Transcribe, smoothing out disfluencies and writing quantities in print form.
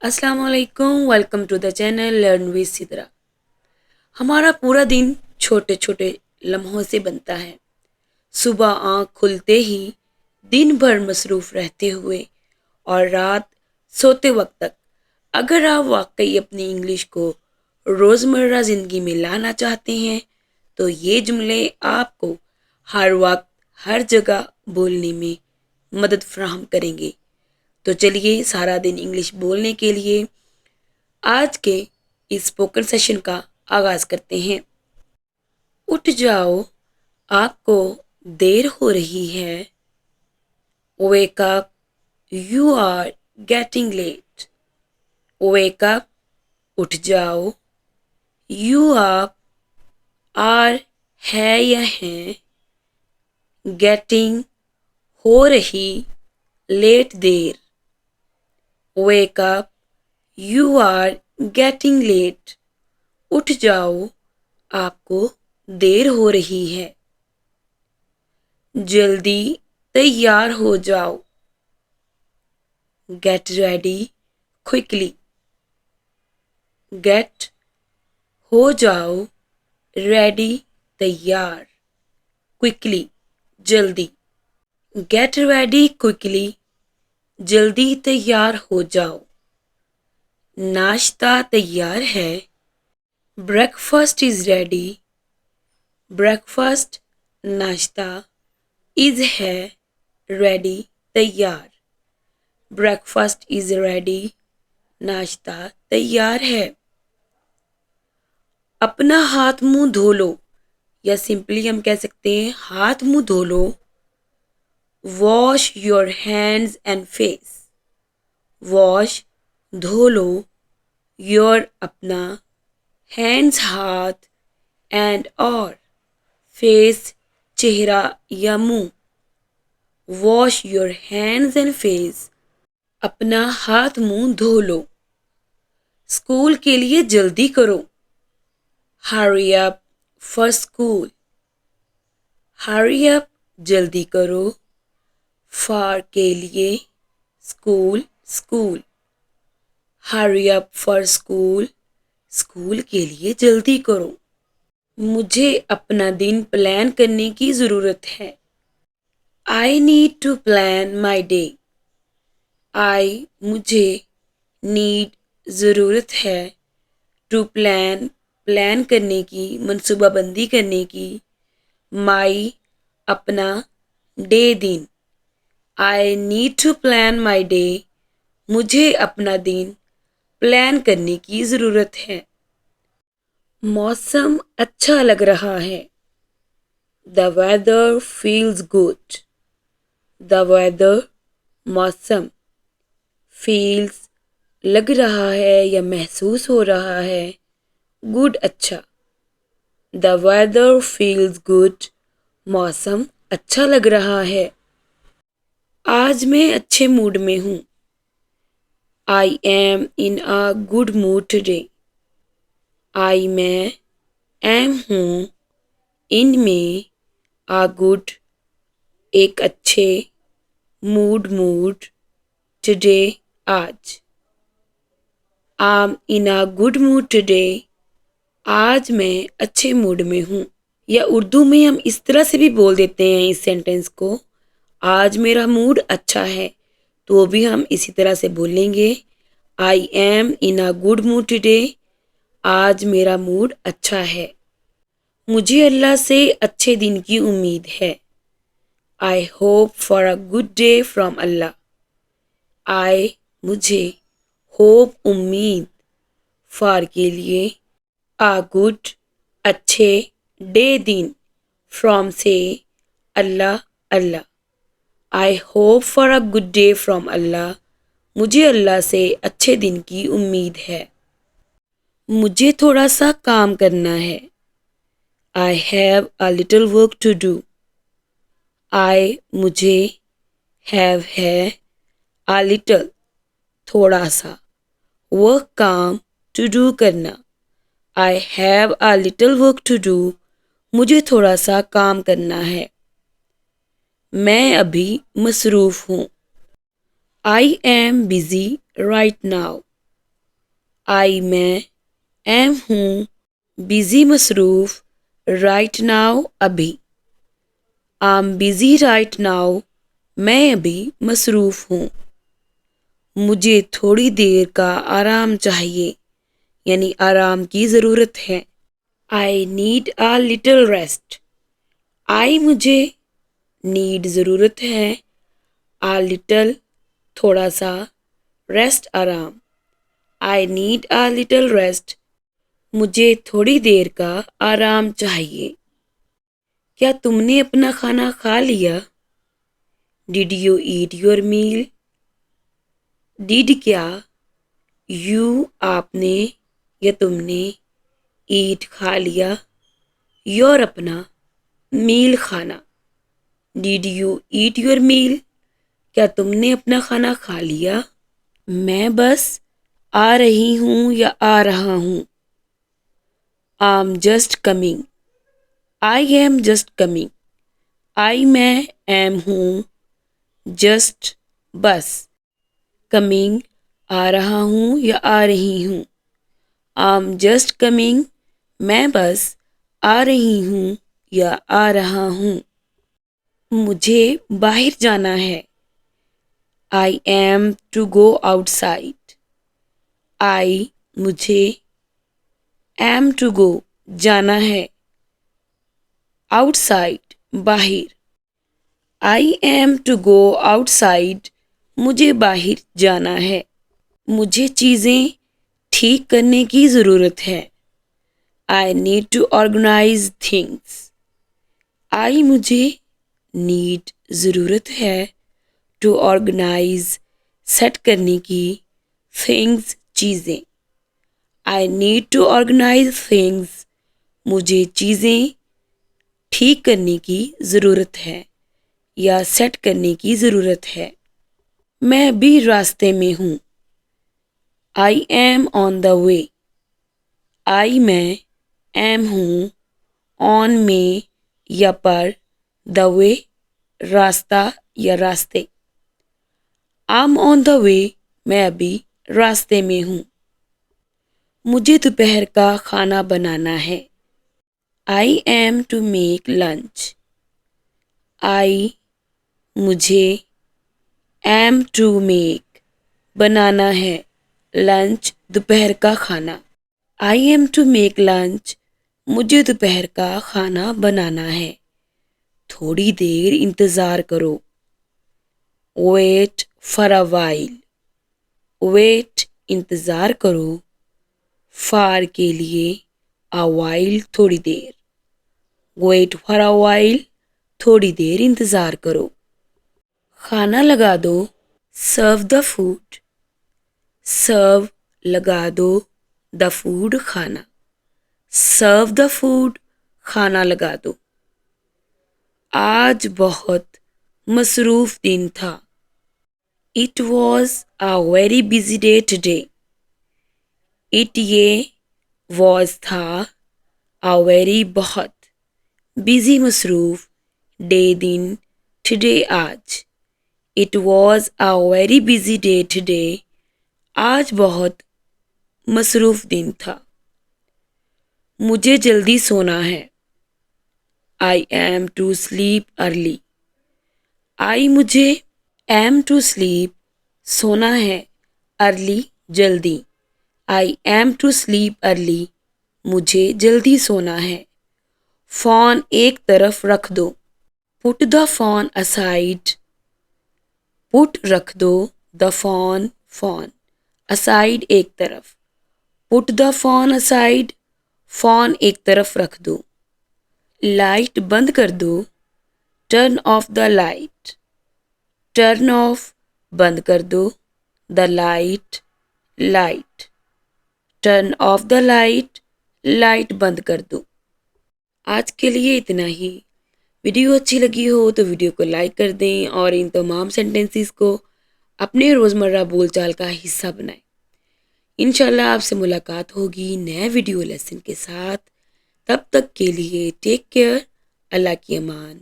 السلام علیکم، welcome to the channel learn with Sidra. ہمارا پورا دن چھوٹے چھوٹے لمحوں سے بنتا ہے۔ صبح آنکھ کھلتے ہی دن بھر مصروف رہتے ہوئے اور رات سوتے وقت تک اگر آپ واقعی اپنی انگلش کو روزمرہ زندگی میں لانا چاہتے ہیں تو یہ جملے آپ کو ہر وقت ہر جگہ بولنے میں مدد فراہم کریں گے۔ تو چلیے سارا دن انگلش بولنے کے لیے آج کے اس اسپوکن سیشن کا آغاز کرتے ہیں۔ اٹھ جاؤ، آپ کو دیر ہو رہی ہے۔ Wake up, you are getting late. Wake up, اٹھ جاؤ۔ یو آپ، آر ہے یا ہیں، گیٹنگ ہو رہی، لیٹ دیر۔ Wake up, you are getting late. اٹھ جاؤ، آپ کو دیر ہو رہی ہے۔ جلدی تیار ہو جاؤ۔ Get ready quickly. گیٹ ہو جاؤ، ریڈی تیار، کوئکلی جلدی۔ گیٹ ریڈی کوئکلی، جلدی تیار ہو جاؤ۔ ناشتہ تیار ہے۔ Break fast is ready. Break fast ناشتہ، از ہے، ریڈی تیار۔ بریک فاسٹ از ریڈی، ناشتہ تیار ہے۔ اپنا ہاتھ منہ دھو لو، یا سمپلی ہم کہہ سکتے ہیں ہاتھ منہ دھو لو۔ Wash your hands and face. Wash دھو لو، یور اپنا، ہینڈز ہاتھ، اینڈ اور، فیس چہرہ یا منہ۔ Wash your hands and face, اپنا ہاتھ منہ دھو لو۔ اسکول کے لیے جلدی کرو۔ ہری اپ فار اسکول۔ ہری اپ جلدی کرو، فار کے لیے، school school. Hurry up for school, school کے لیے جلدی کرو۔ مجھے اپنا دن پلان کرنے کی ضرورت ہے۔ I need to plan my day. I مجھے، نیڈ ضرورت ہے، ٹو پلان پلان کرنے کی، منصوبہ بندی کرنے کی، مائی اپنا، ڈے دن۔ I need to plan my day, مجھے اپنا دن پلان کرنے کی ضرورت ہے۔ موسم اچھا لگ رہا ہے۔ دا ویدر فیلز گڈ۔ دا ویدر موسم، فیلز لگ رہا ہے یا محسوس ہو رہا ہے، گڈ اچھا۔ دا ویدر فیلز گڈ، موسم اچھا لگ رہا ہے۔ آج میں اچھے موڈ میں ہوں۔ I am in a good mood today. I میں، ایم ہوں، ان میں، آ گڈ ایک اچھے، موڈ ٹوڈے آج۔ آم ان اے گڈ موڈ ٹوڈے، آج میں اچھے موڈ میں ہوں۔ یا اردو میں ہم اس طرح سے بھی بول دیتے ہیں اس سینٹینس کو، آج میرا موڈ اچھا ہے، تو وہ بھی ہم اسی طرح سے بولیں گے، I am in a good mood today, آج میرا موڈ اچھا ہے۔ مجھے اللہ سے اچھے دن کی امید ہے۔ I hope for a good day from اللہ۔ آئی مجھے، ہوپ امید، فار کے لیے، آ گڈ اچھے، ڈے دن، فرام سے، اللہ اللہ۔ I hope for a good day from اللہ، مجھے اللہ سے اچھے دن کی امید ہے۔ مجھے تھوڑا سا کام کرنا ہے۔ I have a little work to do. I مجھے، ہیو ہے، اے لٹل تھوڑا سا، ورک کام، ٹو ڈو کرنا۔ I have a little work to do, مجھے تھوڑا سا کام کرنا ہے۔ میں ابھی مصروف ہوں۔ I am busy right now. I میں ایم ہوں بزی مصروف رائٹ ناؤ ابھی. آم بزی رائٹ ناؤ میں ابھی مصروف ہوں. مجھے تھوڑی دیر کا آرام چاہیے یعنی آرام کی ضرورت ہے. I need a little rest. I مجھے نیڈ ضرورت ہے آ لٹل تھوڑا سا ریسٹ آرام. I need a little rest مجھے تھوڑی دیر کا آرام چاہیے. کیا تم نے اپنا کھانا کھا لیا؟ Did you eat your meal? Did کیا، یو آپ نے یا تم نے، ایٹ کھا لیا، یور اپنا، میل کھانا. ڈیڈ یو ایٹ یور میل؟ کیا تم نے اپنا کھانا کھا لیا؟ میں بس آ رہی ہوں یا آ رہا ہوں. I'm just coming. I am just coming. I میں ایم ہوں جسٹ بس. کمنگ آ رہا ہوں یا آ رہی ہوں. آم جسٹ کمنگ میں بس آ رہی ہوں یا آ رہا ہوں. مجھے باہر جانا ہے. I am to go outside. I مجھے ایم ٹو گو جانا ہے آؤٹ سائڈ باہر. I am to go outside مجھے باہر جانا ہے. مجھے چیزیں ٹھیک کرنے کی ضرورت ہے. I need to organise things. I مجھے نیڈ ضرورت ہے ٹو آرگنائز سیٹ کرنے کی تھنگس چیزیں. I need to organise things مجھے چیزیں ٹھیک کرنے کی ضرورت ہے یا سیٹ کرنے کی ضرورت ہے. میں ابھی راستے میں ہوں. آئی ایم آن دا وے. آئی میں ایم ہوں آن میں یا پر دا وے راستہ یا راستے. آم آن دا وے میں ابھی راستے میں ہوں. مجھے دوپہر کا کھانا بنانا ہے. I am to make lunch. I مجھے ایم ٹو میک بنانا ہے لنچ دوپہر کا کھانا. I am to make lunch مجھے دوپہر کا کھانا بنانا ہے. تھوڑی دیر انتظار کرو. Wait for a while. Wait انتظار کرو. فار کے لیے اے وائل تھوڑی دیر. ویٹ فار اے وائل تھوڑی دیر انتظار کرو. کھانا لگا دو. سرو دا فوڈ. سرو لگا دو دا فوڈ کھانا. سرو دا فوڈ کھانا لگا دو. آج بہت مصروف دن تھا. It was a very busy day today. It یہ واز تھا اے ویری بہت بزی مصروف ڈے دن ٹوڈے آج. It was a very busy day today آج بہت مصروف دن تھا. مجھے جلدی سونا ہے. I am to sleep early. I مجھے ایم ٹو سلیپ سونا ہے ارلی جلدی. I am to sleep early مجھے جلدی سونا ہے. فون ایک طرف رکھ دو. پٹ دا فون اسائڈ. پٹ رکھ دو دا فون فون اسائڈ ایک طرف. Put the phone aside phone ایک طرف رکھ دو. لائٹ بند کر دو. Turn off the light. Turn off بند کر دو the light light. Turn off the light light بند کر دو. آج کے لیے اتنا ہی. ویڈیو اچھی لگی ہو تو ویڈیو کو لائک کر دیں اور ان تمام سینٹنسز کو اپنے روزمرہ بول چال کا حصہ بنائیں. انشاءاللہ آپ سے ملاقات ہوگی نئے ویڈیو لیسن کے ساتھ. تب تک کے لیے ٹیک کیئر. اللہ کی امان.